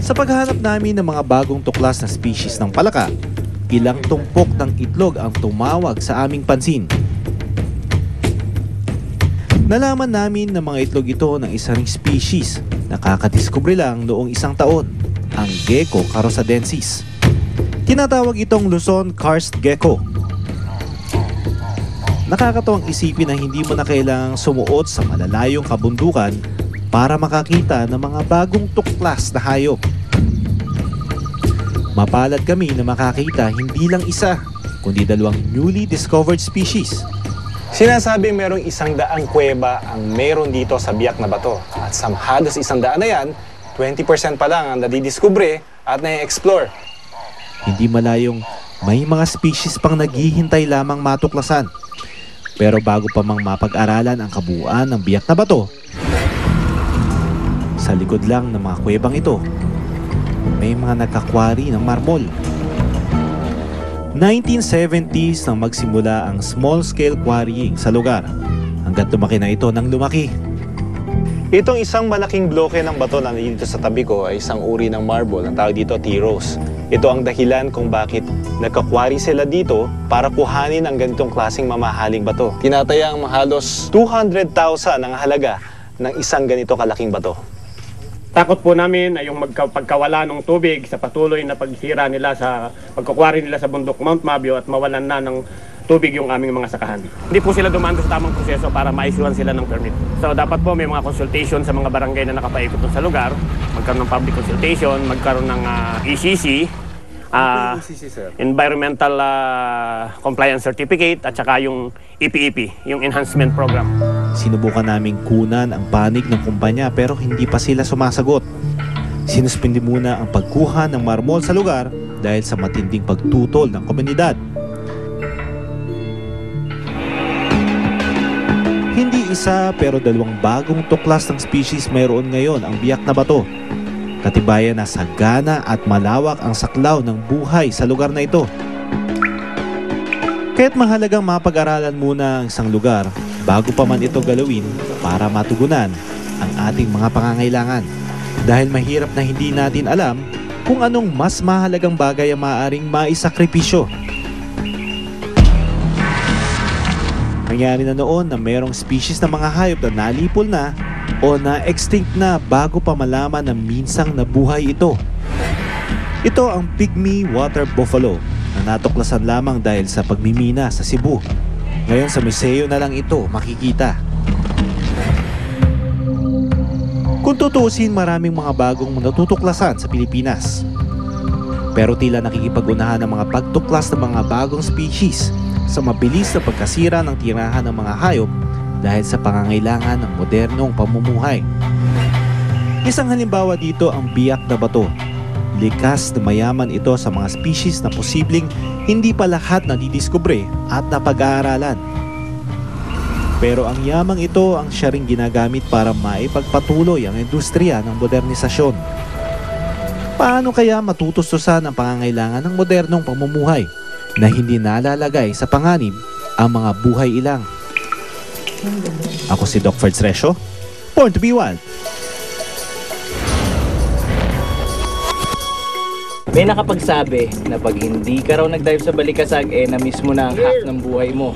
Sa paghahanap namin ng mga bagong tuklas na species ng palaka, ilang tumpok ng itlog ang tumawag sa aming pansin. Nalaman namin na mga itlog ito ng isa ring species na kakadiskubre lang noong isang taon, ang Gecko carosadensis. Tinatawag itong Luzon karst gecko. Nakakatuwang isipin na hindi mo na kailangang sumuot sa malalayong kabundukan para makakita ng mga bagong tuklas na hayop. Mapalad kami na makakita hindi lang isa, kundi dalawang newly discovered species. Sinasabi merong 100 kuweba ang meron dito sa biyak na bato. At sa halos 100 na yan, 20% pa lang ang nadidiskubre at na-explore. Hindi malayong may mga species pang naghihintay lamang matuklasan. Pero bago pa mang mapag-aralan ang kabuuan ng biyak na bato, sa likod lang ng mga kuwebang ito, may mga nagkakwari ng marmol. 1970s nang magsimula ang small-scale quarrying sa lugar hanggang lumaki na ito ng lumaki. Itong isang malaking bloke ng bato na dito sa tabi ko ay isang uri ng marble. Ang tawag dito T-rose. Ito ang dahilan kung bakit nagkakwari sila dito para kuhanin ang ganitong klaseng mamahaling bato. Tinatayang halos 200,000 ang halaga ng isang ganito kalaking bato. Takot po namin ay yung pagkawala ng tubig sa patuloy na pagsira nila sa pagkukwari nila sa bundok Mount Mabio at mawalan na ng tubig yung aming mga sakahan. Hindi po sila dumaan sa tamang proseso para ma-issuean sila ng permit. So dapat po may mga consultation sa mga barangay na nakapaikot sa lugar, magkaroon ng public consultation, magkaroon ng ECC, Environmental Compliance Certificate at saka yung EPEP, yung Enhancement Program. Sinubukan naming kunan ang panig ng kumpanya pero hindi pa sila sumasagot. Sinuspindi muna ang pagkuha ng marmol sa lugar dahil sa matinding pagtutol ng komunidad. Hindi isa pero dalawang bagong tuklas ng species mayroon ngayon ang biyak na bato. Katibayan na sagana at malawak ang saklaw ng buhay sa lugar na ito. Kaya't mahalagang mapag-aralan muna ang isang lugar bago pa man ito galawin para matugunan ang ating mga pangangailangan. Dahil mahirap na hindi natin alam kung anong mas mahalagang bagay ang maaaring maisakripisyo. Nangyari na noon na mayroong species ng mga hayop na nalipol na o na-extinct na bago pa malaman na minsang nabuhay ito. Ito ang pygmy water buffalo na natuklasan lamang dahil sa pagmimina sa Cebu. Ngayon sa museo na lang ito makikita. Kung tutuusin, maraming mga bagong natutuklasan sa Pilipinas. Pero tila nakikipag-unahan ng mga pagtuklas ng mga bagong species sa mabilis na pagkasira ng tirahan ng mga hayop dahil sa pangangailangan ng modernong pamumuhay. Isang halimbawa dito ang biyak na bato. Likas na mayaman ito sa mga species na posibleng hindi pa lahat nadidiskubre at napag-aaralan. Pero ang yamang ito ang siya ring ginagamit para maipagpatuloy ang industriya ng modernisasyon. Paano kaya matutustusan ang pangangailangan ng modernong pamumuhay na hindi nalalagay sa panganib ang mga buhay ilang? Ako si Doc Ferds Resio, Born to be Wild. May nakapagsabi na pag hindi ka raw nag-dive sa Balikasag, na mismo na ang hack ng buhay mo.